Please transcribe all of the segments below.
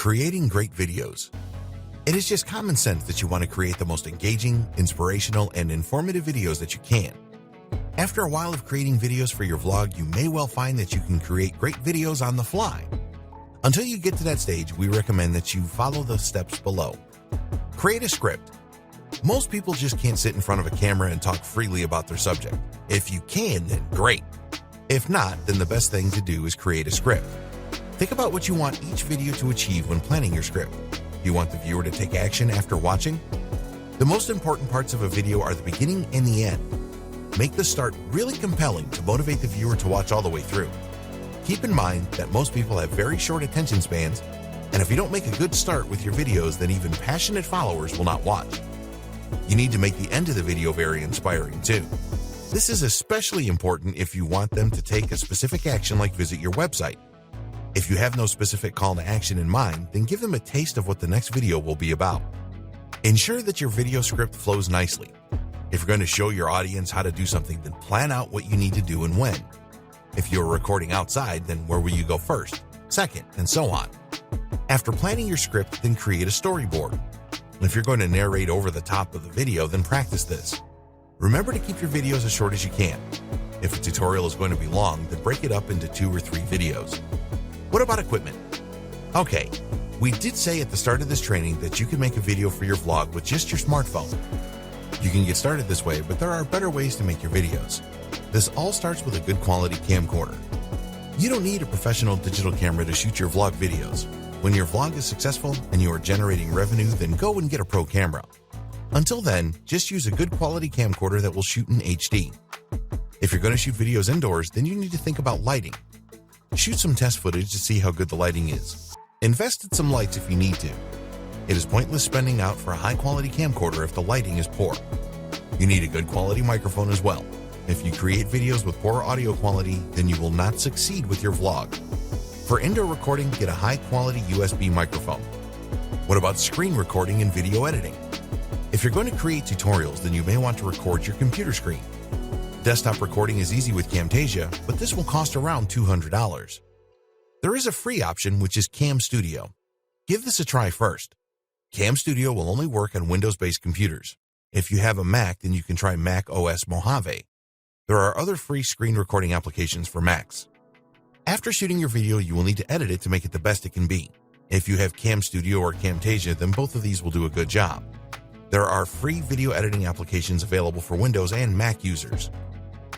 Creating great videos. It is just common sense that you want to create the most engaging, inspirational, and informative videos that you can. After a while of creating videos for your vlog, you may well find that you can create great videos on the fly. Until you get to that stage, we recommend that you follow the steps below. Create a script. Most people just can't sit in front of a camera and talk freely about their subject. If you can, then great. If not, then the best thing to do is create a script. Think about what you want each video to achieve when planning your script. Do you want the viewer to take action after watching? The most important parts of a video are the beginning and the end. Make the start really compelling to motivate the viewer to watch all the way through. Keep in mind that most people have very short attention spans, and if you don't make a good start with your videos, then even passionate followers will not watch. You need to make the end of the video very inspiring too. This is especially important if you want them to take a specific action like visit your website. If you have no specific call to action in mind, then give them a taste of what the next video will be about. Ensure that your video script flows nicely. If you're going to show your audience how to do something, then plan out what you need to do and when. If you're recording outside, then where will you go first, second, and so on. After planning your script, then create a storyboard. If you're going to narrate over the top of the video, then practice this. Remember to keep your videos as short as you can. If a tutorial is going to be long, then break it up into 2 or 3 videos. What about equipment? Okay, we did say at the start of this training that you can make a video for your vlog with just your smartphone. You can get started this way, but there are better ways to make your videos. This all starts with a good quality camcorder. You don't need a professional digital camera to shoot your vlog videos. When your vlog is successful and you are generating revenue, then go and get a pro camera. Until then, just use a good quality camcorder that will shoot in HD. If you're going to shoot videos indoors, then you need to think about lighting. Shoot some test footage to see how good the lighting is. Invest in some lights if you need to. It is pointless spending out for a high-quality camcorder if the lighting is poor. You need a good quality microphone as well. If you create videos with poor audio quality, then you will not succeed with your vlog. For indoor recording, get a high-quality USB microphone. What about screen recording and video editing? If you're going to create tutorials, then you may want to record your computer screen. Desktop recording is easy with Camtasia, but this will cost around $200. There is a free option, which is Cam Studio. Give this a try first. Cam Studio will only work on Windows-based computers. If you have a Mac, then you can try Mac OS Mojave. There are other free screen recording applications for Macs. After shooting your video, you will need to edit it to make it the best it can be. If you have Cam Studio or Camtasia, then both of these will do a good job. There are free video editing applications available for Windows and Mac users.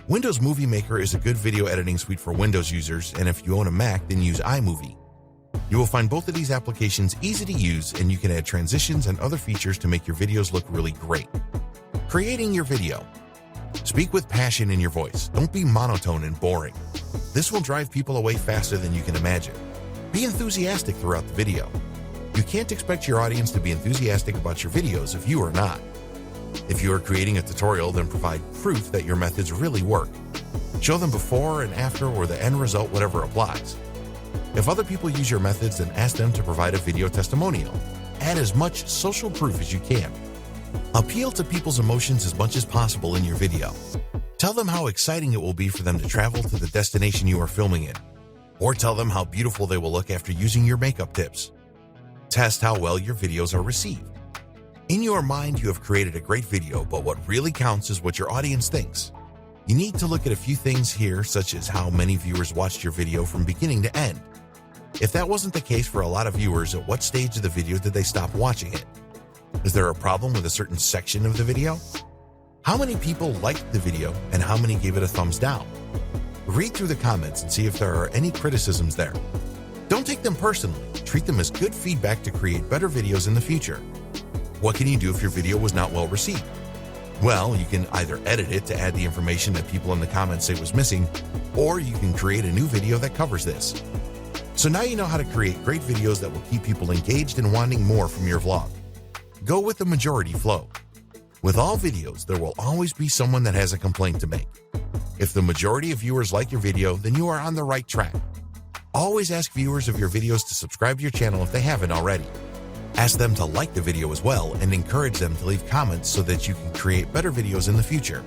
Windows Movie Maker is a good video editing suite for Windows users, and if you own a Mac, then use iMovie. You will find both of these applications easy to use, and you can add transitions and other features to make your videos look really great. Creating your video. Speak with passion in your voice. Don't be monotone and boring. This will drive people away faster than you can imagine. Be enthusiastic throughout the video. You can't expect your audience to be enthusiastic about your videos if you are not. If you are creating a tutorial, then provide proof that your methods really work. Show them before and after or the end result, whatever applies. If other people use your methods, then ask them to provide a video testimonial. Add as much social proof as you can. Appeal to people's emotions as much as possible in your video. Tell them how exciting it will be for them to travel to the destination you are filming in. Or tell them how beautiful they will look after using your makeup tips. Test how well your videos are received. In your mind, you have created a great video, but what really counts is what your audience thinks. You need to look at a few things here, such as how many viewers watched your video from beginning to end. If that wasn't the case for a lot of viewers, at what stage of the video did they stop watching it? Is there a problem with a certain section of the video? How many people liked the video and how many gave it a thumbs down? Read through the comments and see if there are any criticisms there. Don't take them personally. Treat them as good feedback to create better videos in the future. What can you do if your video was not well received? Well, you can either edit it to add the information that people in the comments say was missing, or you can create a new video that covers this. So now you know how to create great videos that will keep people engaged and wanting more from your vlog. Go with the majority flow. With all videos, there will always be someone that has a complaint to make. If the majority of viewers like your video, then you are on the right track. Always ask viewers of your videos to subscribe to your channel if they haven't already. Ask them to like the video as well and encourage them to leave comments so that you can create better videos in the future.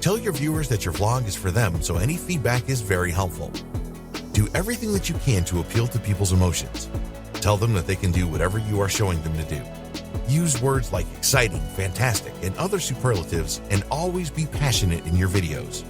Tell your viewers that your vlog is for them, so any feedback is very helpful. Do everything that you can to appeal to people's emotions. Tell them that they can do whatever you are showing them to do. Use words like exciting, fantastic, and other superlatives, and always be passionate in your videos.